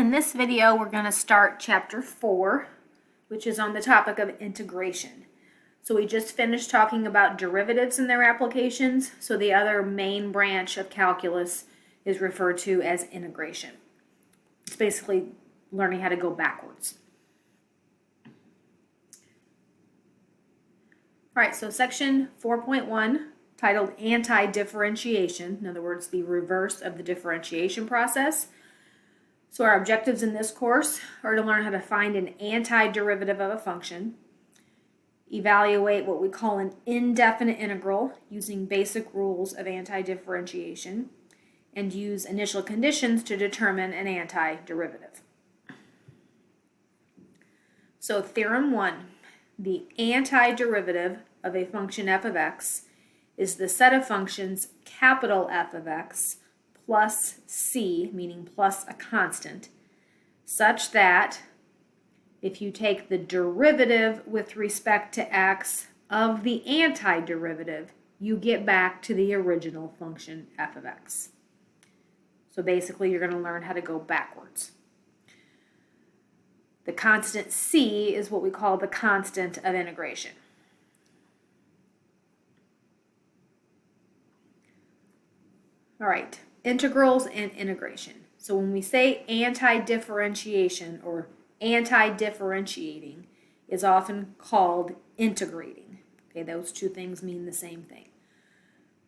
In this video, we're going to start chapter 4, which is on the topic of integration. So we just finished talking about derivatives and their applications, so the other main branch of calculus is referred to as integration. It's basically learning how to go backwards. All right, so section 4.1, titled Anti-Differentiation, in other words, the reverse of the differentiation process. So our objectives in this course are to learn how to find an antiderivative of a function, evaluate what we call an indefinite integral using basic rules of antidifferentiation, and use initial conditions to determine an antiderivative. So Theorem 1, the antiderivative of a function f of x is the set of functions capital F of x plus c, meaning plus a constant, such that if you take the derivative with respect to x of the antiderivative, you get back to the original function f of x. So basically, you're going to learn how to go backwards. The constant c is what we call the constant of integration. All right. Integrals and integration. So when we say anti-differentiation or anti-differentiating is often called integrating. Okay, those two things mean the same thing.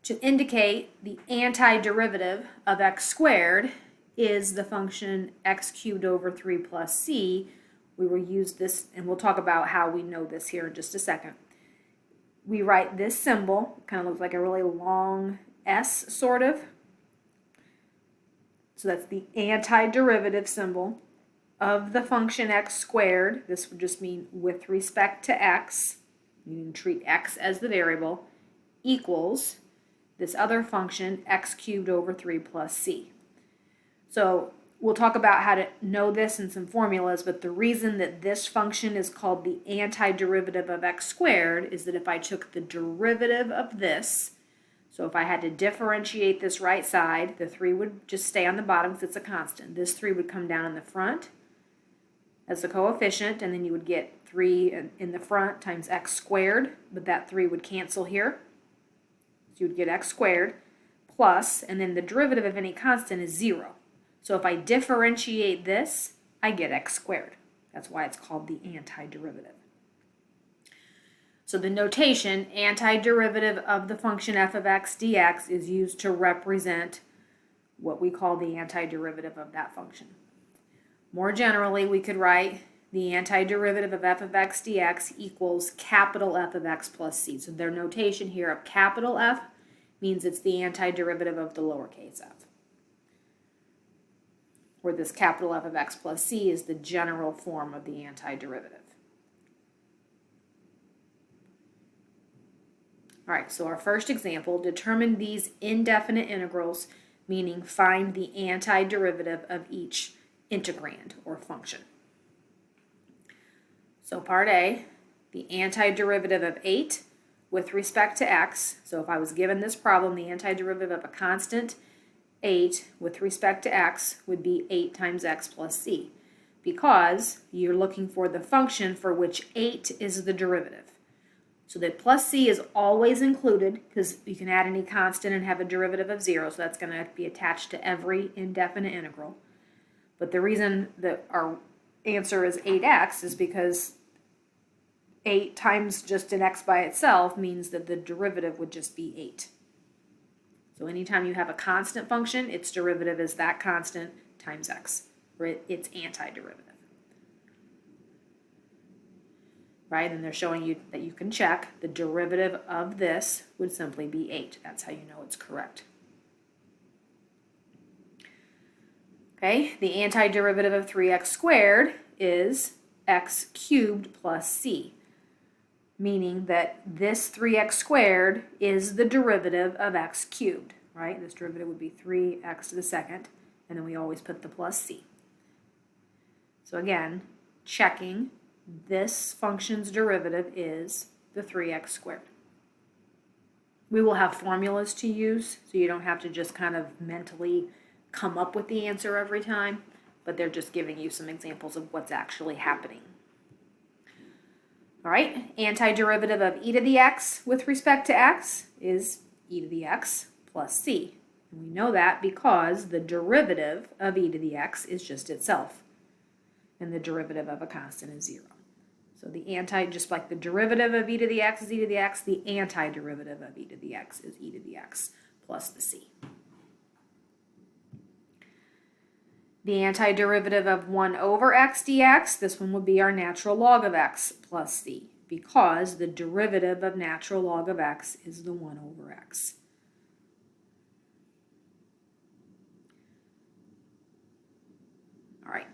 To indicate the antiderivative of x squared is the function x cubed over 3 plus c. We will use this, and we'll talk about how we know this here in just a second. We write this symbol, kind of looks like a really long S sort of. So that's the antiderivative symbol of the function x squared. This would just mean with respect to x, you can treat x as the variable, equals this other function x cubed over 3 plus c. So we'll talk about how to know this in some formulas, but the reason that this function is called the antiderivative of x squared is that if I took the derivative of this, so if I had to differentiate this right side, the 3 would just stay on the bottom because it's a constant. This 3 would come down in the front as the coefficient, and then you would get 3 in the front times x squared, but that 3 would cancel here. So you would get x squared plus, and then the derivative of any constant is 0. So if I differentiate this, I get x squared. That's why it's called the antiderivative. So the notation, antiderivative of the function f of x dx, is used to represent what we call the antiderivative of that function. More generally, we could write the antiderivative of f of x dx equals capital F of x plus c. So their notation here of capital F means it's the antiderivative of the lowercase f, where this capital F of x plus c is the general form of the antiderivative. All right, so our first example, determine these indefinite integrals, meaning find the antiderivative of each integrand or function. So part A, the antiderivative of 8 with respect to x. So if I was given this problem, the antiderivative of a constant 8 with respect to x would be 8 times x plus c, because you're looking for the function for which 8 is the derivative. So that plus c is always included because you can add any constant and have a derivative of 0, so that's going to be attached to every indefinite integral. But the reason that our answer is 8x is because 8 times just an x by itself means that the derivative would just be 8. So anytime you have a constant function, its derivative is that constant times x, or its antiderivative. Right, and they're showing you that you can check the derivative of this would simply be 8. That's how you know it's correct. Okay, the antiderivative of 3x squared is x cubed plus c, meaning that this 3x squared is the derivative of x cubed, right? This derivative would be 3x to the second, and then we always put the plus c. So again, checking this function's derivative is the 3x squared. We will have formulas to use, so you don't have to just kind of mentally come up with the answer every time, but they're just giving you some examples of what's actually happening. All right, antiderivative of e to the x with respect to x is e to the x plus c. And we know that because the derivative of e to the x is just itself, and the derivative of a constant is 0. So just like the derivative of e to the x is e to the x, the antiderivative of e to the x is e to the x plus the c. The antiderivative of 1 over x dx, this one would be our natural log of x plus c, because the derivative of natural log of x is the 1 over x. All right,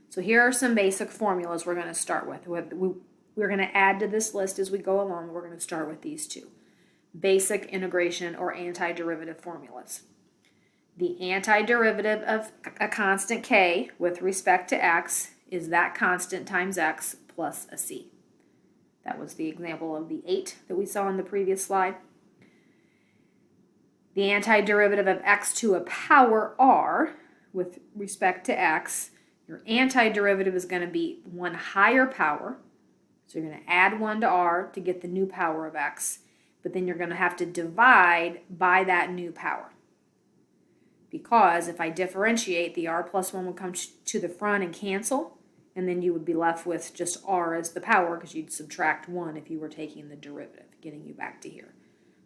so here are some basic formulas we're going to start with. We're going to add to this list as we go along. We're going to start with these two. Basic integration or antiderivative formulas. The antiderivative of a constant k with respect to x is that constant times x plus a c. That was the example of the 8 that we saw in the previous slide. The antiderivative of x to a power r with respect to x, your antiderivative is going to be one higher power. So you're going to add 1 to r to get the new power of x, but then you're going to have to divide by that new power. Because if I differentiate, the r plus 1 would come to the front and cancel, and then you would be left with just r as the power because you'd subtract 1 if you were taking the derivative, getting you back to here.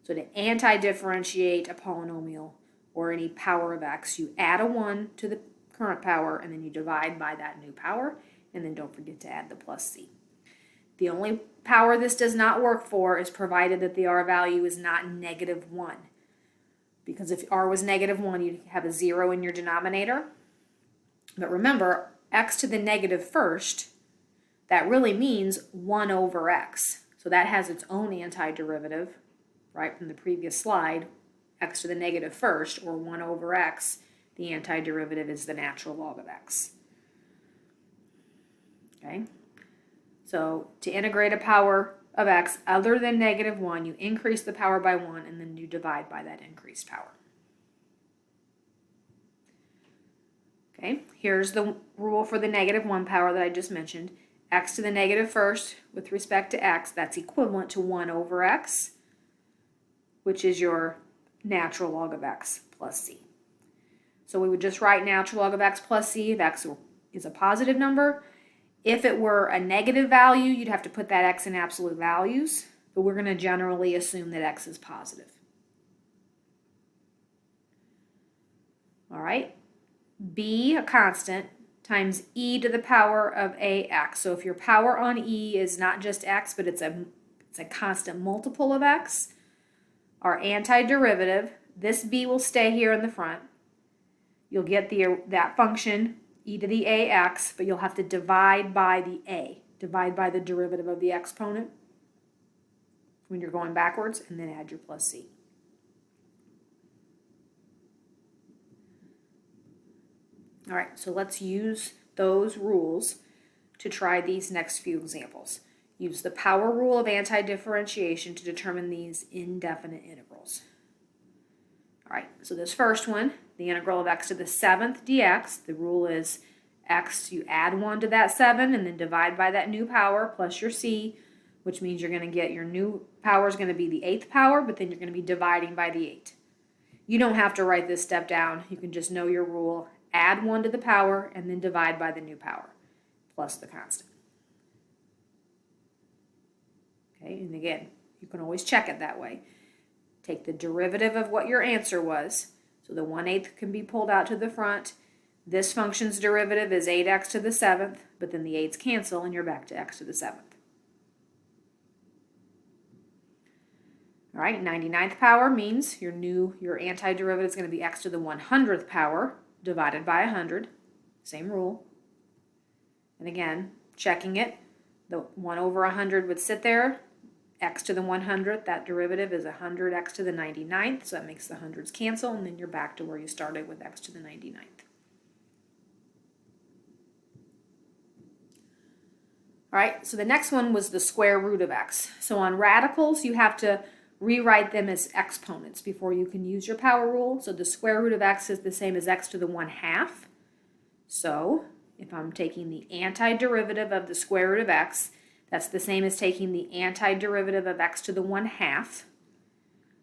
So to anti-differentiate a polynomial or any power of x, you add a 1 to the current power, and then you divide by that new power, and then don't forget to add the plus c. The only power this does not work for is provided that the r value is not -1. Because if r was -1, you'd have a 0 in your denominator. But remember, x to the negative first, that really means 1 over x. So that has its own antiderivative, right, from the previous slide. X to the negative first, or 1 over x, the antiderivative is the natural log of x. Okay? So to integrate a power of x other than -1, you increase the power by 1, and then you divide by that increased power. Okay, here's the rule for the -1 power that I just mentioned. X to the negative first with respect to x, that's equivalent to 1 over x, which is your natural log of x plus c. So we would just write natural log of x plus c if x is a positive number. If it were a negative value, you'd have to put that x in absolute values, but we're going to generally assume that x is positive. All right, b, a constant, times e to the power of ax. So if your power on e is not just x, but it's a constant multiple of x, our antiderivative, this b will stay here in the front. You'll get that function e to the ax, but you'll have to divide by the a. Divide by the derivative of the exponent when you're going backwards, and then add your plus c. All right, so let's use those rules to try these next few examples. Use the power rule of antidifferentiation to determine these indefinite integrals. All right, so this first one, the integral of x to the 7th dx, the rule is x, you add 1 to that 7 and then divide by that new power plus your c, which means you're going to get your new power is going to be the 8th power, but then you're going to be dividing by the 8. You don't have to write this step down. You can just know your rule, add 1 to the power, and then divide by the new power plus the constant. Okay, and again, you can always check it that way. Take the derivative of what your answer was. So the 1/8 can be pulled out to the front. This function's derivative is 8x to the 7th, but then the 8's cancel and you're back to x to the 7th. All right, 99th power means your antiderivative is going to be x to the 100th power divided by 100. Same rule. And again, checking it, the 1 over 100 would sit there. X to the 100th, that derivative is 100x to the 99th, so that makes the hundreds cancel, and then you're back to where you started with x to the 99th. All right, so the next one was the square root of x. So on radicals, you have to rewrite them as exponents before you can use your power rule. So the square root of x is the same as x to the 1/2. So if I'm taking the antiderivative of the square root of x, that's the same as taking the antiderivative of x to the 1/2.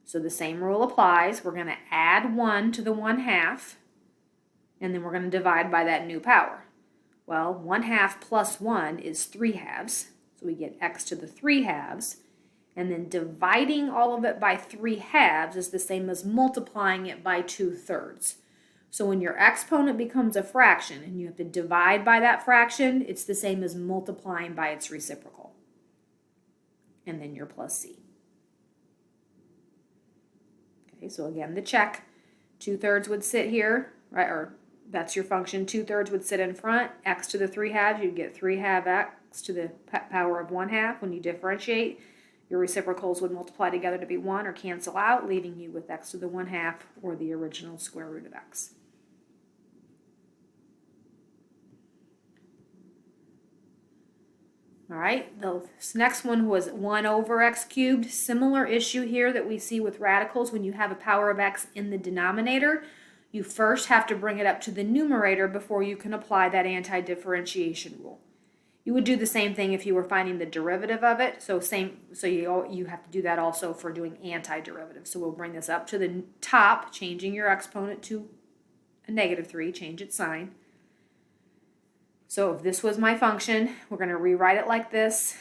So the same rule applies. We're going to add 1 to the 1/2, and then we're going to divide by that new power. Well, 1/2 plus 1 is 3/2, so we get x to the 3/2, and then dividing all of it by 3/2 is the same as multiplying it by 2/3. So when your exponent becomes a fraction and you have to divide by that fraction, it's the same as multiplying by its reciprocal. And then your plus c. Okay, so again, the check, 2/3 would sit here, right? Or that's your function. 2/3 would sit in front. X to the 3/2, you'd get 3/2 x to the power of 1/2. When you differentiate, your reciprocals would multiply together to be 1 or cancel out, leaving you with x to the 1/2 or the original square root of x. All right, this next one was 1 over x cubed. Similar issue here that we see with radicals. When you have a power of x in the denominator, you first have to bring it up to the numerator before you can apply that anti-differentiation rule. You would do the same thing if you were finding the derivative of it. So you have to do that also for doing antiderivative. So we'll bring this up to the top, changing your exponent to a -3, change its sign. So if this was my function, we're going to rewrite it like this.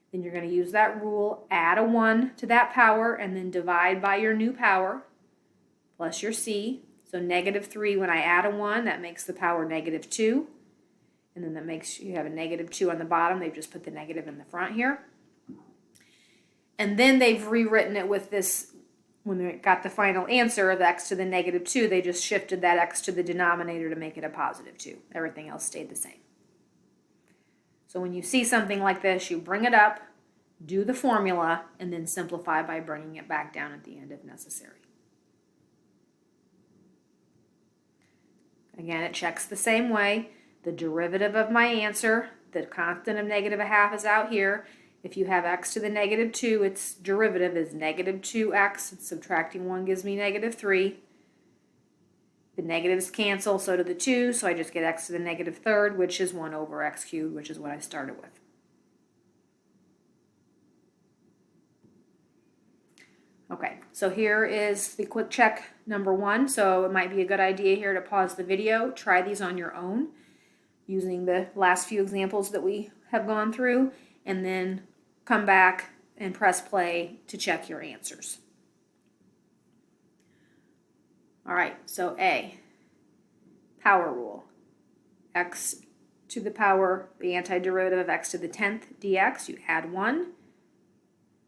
Then you're going to use that rule, add a 1 to that power, and then divide by your new power, plus your c. So -3, when I add a 1, that makes the power -2. And then that makes you have a -2 on the bottom. They've just put the negative in the front here. And then they've rewritten it with this, when they got the final answer of x to the -2, they just shifted that x to the denominator to make it a +2. Everything else stayed the same. So when you see something like this, you bring it up, do the formula, and then simplify by bringing it back down at the end if necessary. Again, it checks the same way. The derivative of my answer, the constant of -1/2 is out here. If you have x to the -2, its derivative is -2x. And subtracting 1 gives me -3. The negatives cancel, so do the 2, so I just get x to the -3rd, which is 1 over x cubed, which is what I started with. Okay, so here is the quick check number 1. So it might be a good idea here to pause the video, try these on your own, using the last few examples that we have gone through, and then come back and press play to check your answers. All right, so A, power rule. X to the power, the antiderivative of x to the 10th dx, you add 1,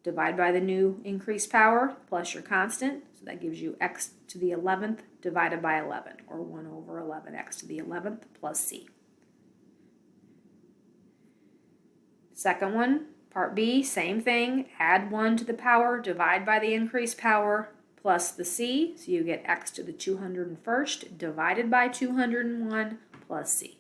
divide by the new increased power plus your constant, so that gives you x to the 11th divided by 11, or 1 over 11, x to the 11th plus c. Second one, part B, same thing, add 1 to the power, divide by the increased power, plus the c, so you get x to the 201st divided by 201 plus c.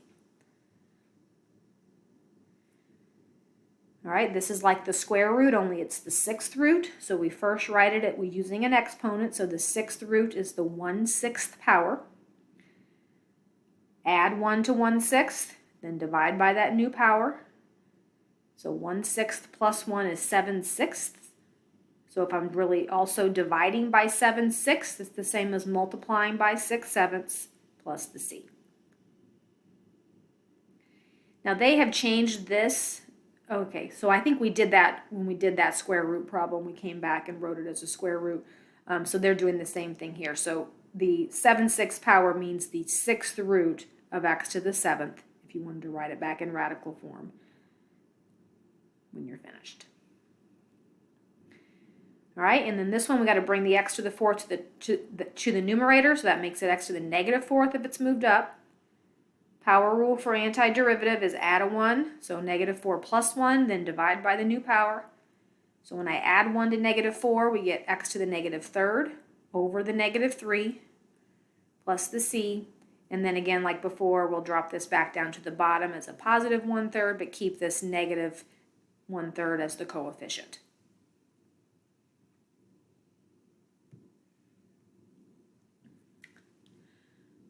All right, this is like the square root, only it's the 6th root, so we first write it using an exponent, so the 6th root is the 1/6 power. Add 1 to 1/6, then divide by that new power. So 1/6 plus 1 is 7/6. So if I'm really also dividing by 7/6, it's the same as multiplying by 6/7 plus the c. Now they have changed this. Okay, so I think we did that when we did that square root problem. We came back and wrote it as a square root. So they're doing the same thing here. So the 7/6 power means the 6th root of x to the 7th, if you wanted to write it back in radical form when you're finished. All right, and then this one we got to bring the x to the 4th to the numerator, so that makes it x to the -4th if it's moved up. Power rule for antiderivative is add a 1, so -4 plus 1, then divide by the new power. So when I add 1 to -4, we get x to the -3rd over the -3 plus the c. And then again, like before, we'll drop this back down to the bottom as a +1/3, but keep this -1/3 as the coefficient.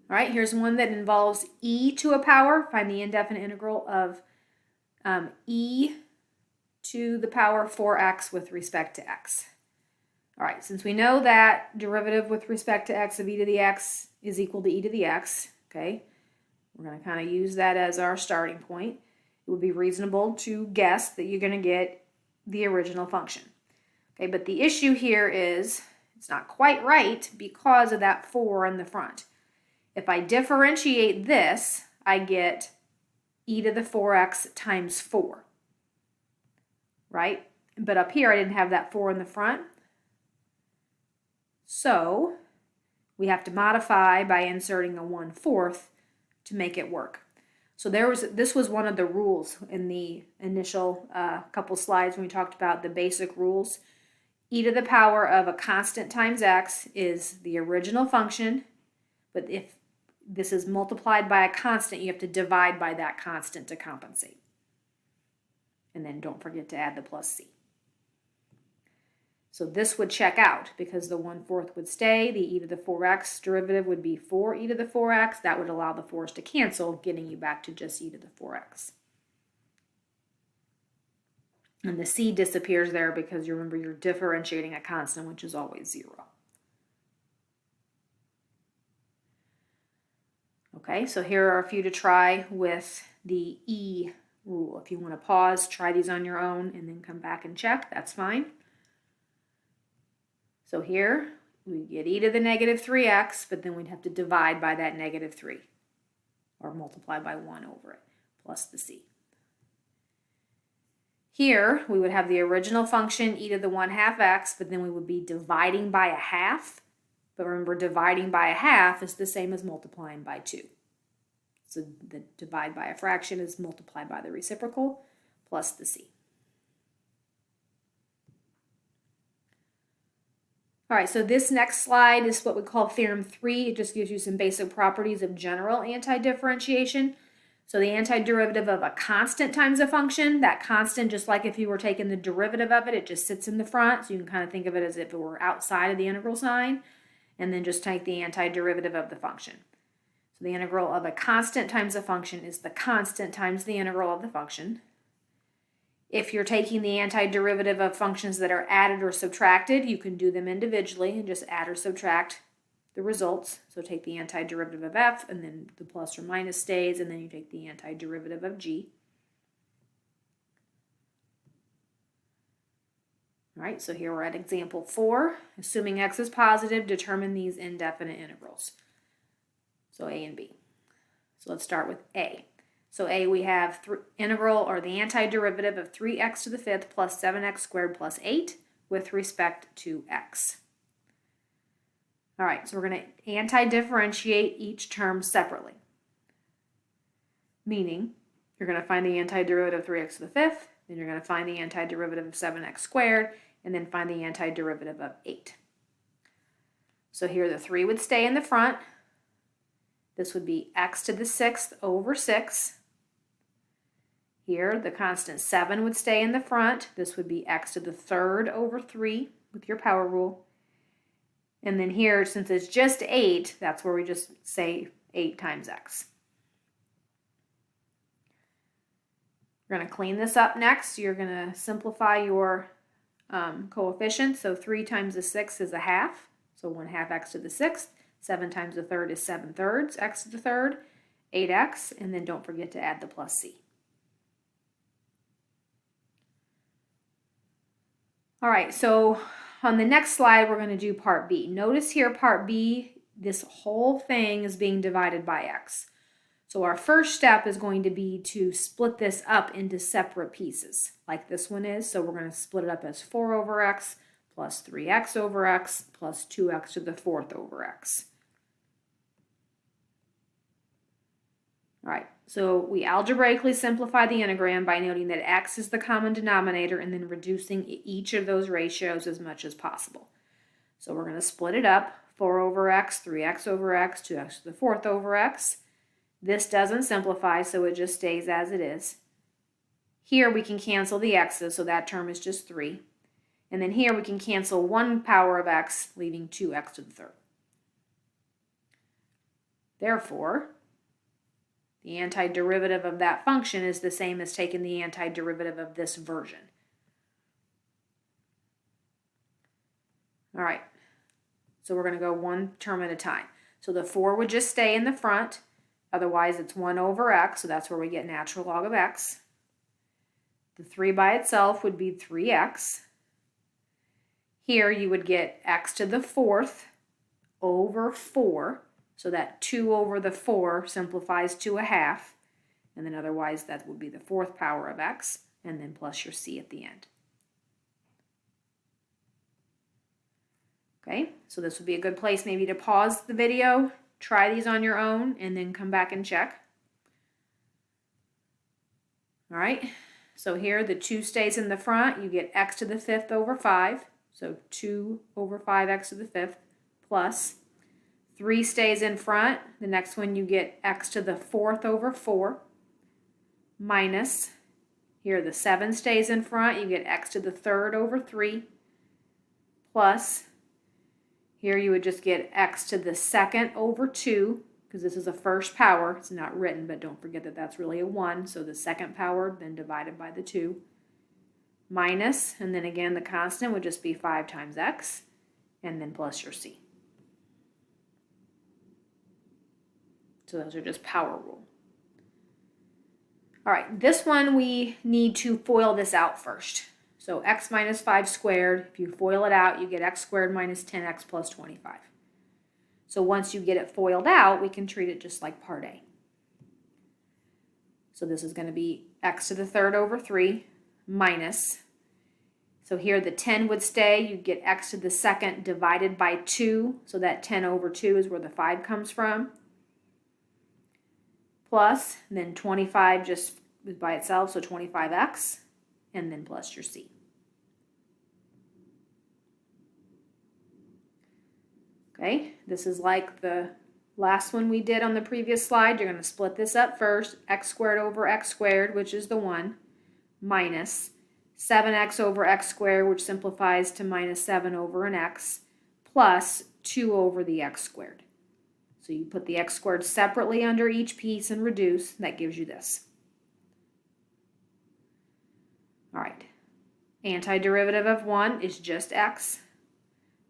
All right, here's one that involves e to a power. Find the indefinite integral of e to the power 4x with respect to x. All right, since we know that derivative with respect to x of e to the x is equal to e to the x, okay, we're going to kind of use that as our starting point. It would be reasonable to guess that you're going to get the original function. Okay, but the issue here is it's not quite right because of that 4 in the front. If I differentiate this, I get e to the 4x times 4, right? But up here I didn't have that 4 in the front. So we have to modify by inserting a 1/4 to make it work. So this was one of the rules in the initial couple slides when we talked about the basic rules. E to the power of a constant times x is the original function, but if this is multiplied by a constant, you have to divide by that constant to compensate. And then don't forget to add the plus c. So this would check out because the 1/4 would stay. The e to the 4x derivative would be 4e to the 4x. That would allow the 4's to cancel, getting you back to just e to the 4x. And the c disappears there because you remember you're differentiating a constant, which is always 0. Okay, so here are a few to try with the e rule. If you want to pause, try these on your own, and then come back and check, that's fine. So here we get e to the negative 3x, but then we'd have to divide by that negative 3, or multiply by 1 over it, plus the c. Here we would have the original function e to the 1/2 x, but then we would be dividing by a half. But remember, dividing by a half is the same as multiplying by 2. So the divide by a fraction is multiplied by the reciprocal plus the c. All right, so this next slide is what we call Theorem 3. It just gives you some basic properties of general antidifferentiation. So the antiderivative of a constant times a function, that constant, just like if you were taking the derivative of it, it just sits in the front. So you can kind of think of it as if it were outside of the integral sign, and then just take the antiderivative of the function. So the integral of a constant times a function is the constant times the integral of the function. If you're taking the antiderivative of functions that are added or subtracted, you can do them individually and just add or subtract the results. So take the antiderivative of f, and then the plus or minus stays, and then you take the antiderivative of g. All right, so here we're at example 4. Assuming x is positive, determine these indefinite integrals. So a and b. So let's start with a. So a, we have integral, or the antiderivative of 3x to the 5th plus 7x squared plus 8 with respect to x. All right, so we're going to antidifferentiate each term separately. Meaning, you're going to find the antiderivative of 3x to the 5th, then you're going to find the antiderivative of 7x squared, and then find the antiderivative of 8. So here the 3 would stay in the front. This would be x to the 6th over 6. Here, the constant 7 would stay in the front. This would be x to the 3rd over 3 with your power rule. And then here, since it's just 8, that's where we just say 8 times x. We're going to clean this up next. You're going to simplify your coefficient. So 3 times the 6th is a half. So 1/2 x to the 6th. 7 times the 3rd is 7/3 x to the 3rd. 8x. And then don't forget to add the plus c. All right, so on the next slide, we're going to do part B. Notice here, part B, this whole thing is being divided by x. So our first step is going to be to split this up into separate pieces, like this one is. So we're going to split it up as 4 over x plus 3x over x plus 2x to the 4th over x. All right, so we algebraically simplify the integrand by noting that x is the common denominator and then reducing each of those ratios as much as possible. So we're going to split it up, 4 over x, 3x over x, 2x to the 4th over x. This doesn't simplify, so it just stays as it is. Here we can cancel the x's, so that term is just 3. And then here we can cancel 1 power of x, leaving 2x to the 3rd. Therefore, the antiderivative of that function is the same as taking the antiderivative of this version. All right, so we're going to go one term at a time. So the 4 would just stay in the front. Otherwise, it's 1 over x, so that's where we get natural log of x. The 3 by itself would be 3x. Here you would get x to the 4th over 4. So that 2 over the 4 simplifies to a half, and then otherwise that would be the 4th power of x, and then plus your c at the end. Okay, so this would be a good place maybe to pause the video, try these on your own, and then come back and check. All right, so here the 2 stays in the front, you get x to the 5th over 5, so 2 over 5x to the 5th plus 3 stays in front. The next one you get x to the 4th over 4 minus, here the 7 stays in front. You get x to the 3rd over 3 plus, here you would just get x to the 2nd over 2 because this is a first power. It's not written, but don't forget that that's really a 1. So the 2nd power then divided by the 2 minus, and then again the constant would just be 5 times x and then plus your c. So those are just power rule. All right, this one we need to FOIL this out first. So x minus 5 squared, if you FOIL it out, you get x squared minus 10x plus 25. So once you get it FOILed out, we can treat it just like part A. So this is going to be x to the 3rd over 3 minus, so here the 10 would stay, you'd get x to the 2nd divided by 2, so that 10 over 2 is where the 5 comes from. Plus, and then 25 just by itself, so 25x, and then plus your c. Okay, this is like the last one we did on the previous slide. You're going to split this up first, x squared over x squared, which is the 1, minus 7x over x squared, which simplifies to minus 7 over an x, plus 2 over the x squared. So you put the x squared separately under each piece and reduce. That gives you this. All right. Antiderivative of 1 is just x.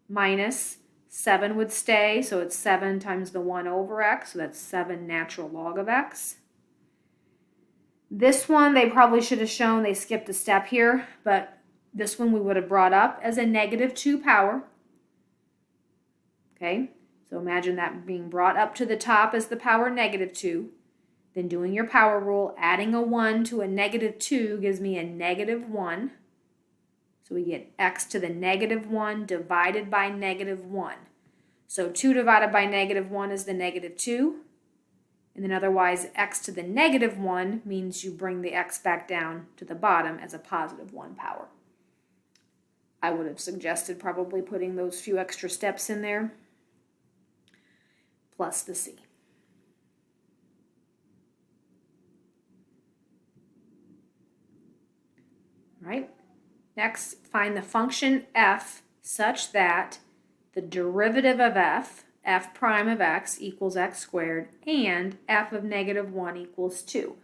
Minus 7 would stay, so it's 7 times the 1 over x, so that's 7 natural log of x. This one they probably should have shown, they skipped a step here, but this one we would have brought up as a negative 2 power. Okay. So imagine that being brought up to the top as the power negative 2. Then doing your power rule, adding a 1 to a negative 2 gives me a negative 1. So we get x to the negative 1 divided by negative 1. So 2 divided by negative 1 is the negative 2. And then otherwise x to the negative 1 means you bring the x back down to the bottom as a positive 1 power. I would have suggested probably putting those few extra steps in there, plus the c. All right. Next, find the function f such that the derivative of f prime of x equals x squared, and f of negative 1 equals 2.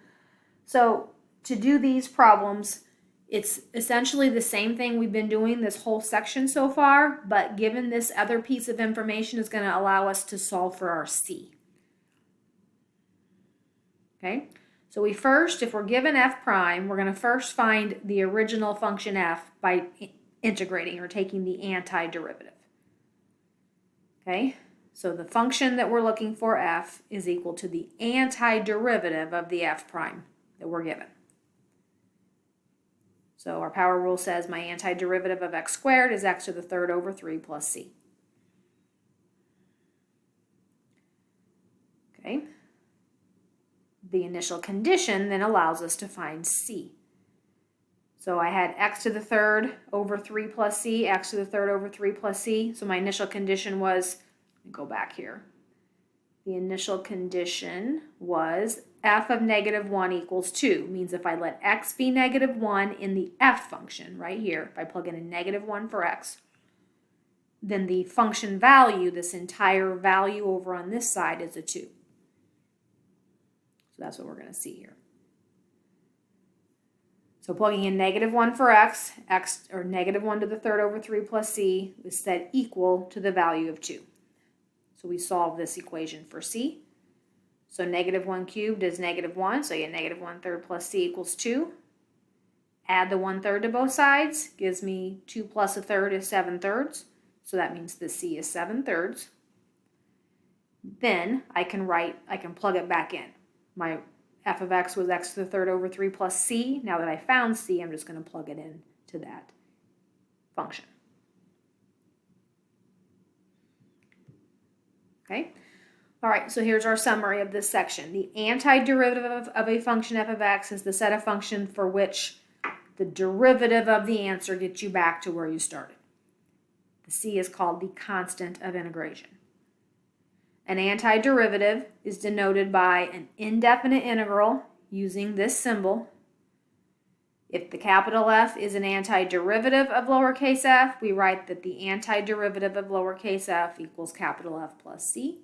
So to do these problems, it's essentially the same thing we've been doing this whole section so far, but given this other piece of information is going to allow us to solve for our c. Okay, so we first, if we're given f prime, we're going to first find the original function f by integrating or taking the antiderivative. Okay, so the function that we're looking for, f, is equal to the antiderivative of the f prime that we're given. So our power rule says my antiderivative of x squared is x to the 3rd over 3 plus c. Okay. The initial condition then allows us to find c. So I had x to the 3rd over 3 plus c, x to the 3rd over 3 plus c. So my initial condition was, let me go back here. The initial condition was f of negative 1 equals 2. Means if I let x be negative 1 in the f function right here, if I plug in a negative 1 for x, then the function value, this entire value over on this side, is a 2. So that's what we're going to see here. So plugging in -1 for x, or -1 to the third over 3 plus c is set equal to the value of 2. So we solve this equation for c. So -1 cubed is -1, so you get -1/3 plus c equals 2. Add the 1/3 to both sides, gives me 2 plus 1/3 is 7/3. So that means the c is 7/3. Then I can plug it back in. My f of x was x to the third over 3 plus c. Now that I found c, I'm just going to plug it in to that function. Okay? All right, so here's our summary of this section. The antiderivative of a function f of x is the set of functions for which the derivative of the answer gets you back to where you started. The c is called the constant of integration. An antiderivative is denoted by an indefinite integral using this symbol. If the capital F is an antiderivative of lowercase f, we write that the antiderivative of lowercase f equals capital F plus c.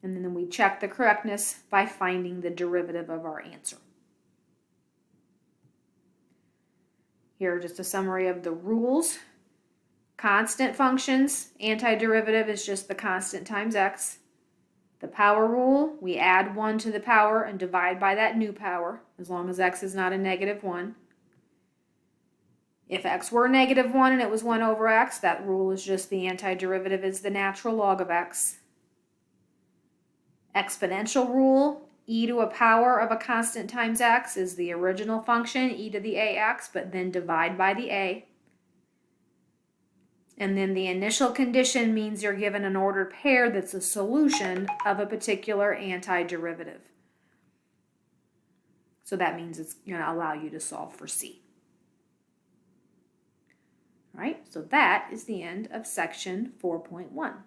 And then we check the correctness by finding the derivative of our answer. Here are just a summary of the rules. Constant functions, antiderivative is just the constant times x. The power rule, we add 1 to the power and divide by that new power, as long as x is not a -1. If x were -1 and it was 1 over x, that rule is just the antiderivative is the natural log of x. Exponential rule, e to a power of a constant times x is the original function, e to the ax, but then divide by the a. And then the initial condition means you're given an ordered pair that's a solution of a particular antiderivative. So that means it's going to allow you to solve for c. All right, so that is the end of section 4.1.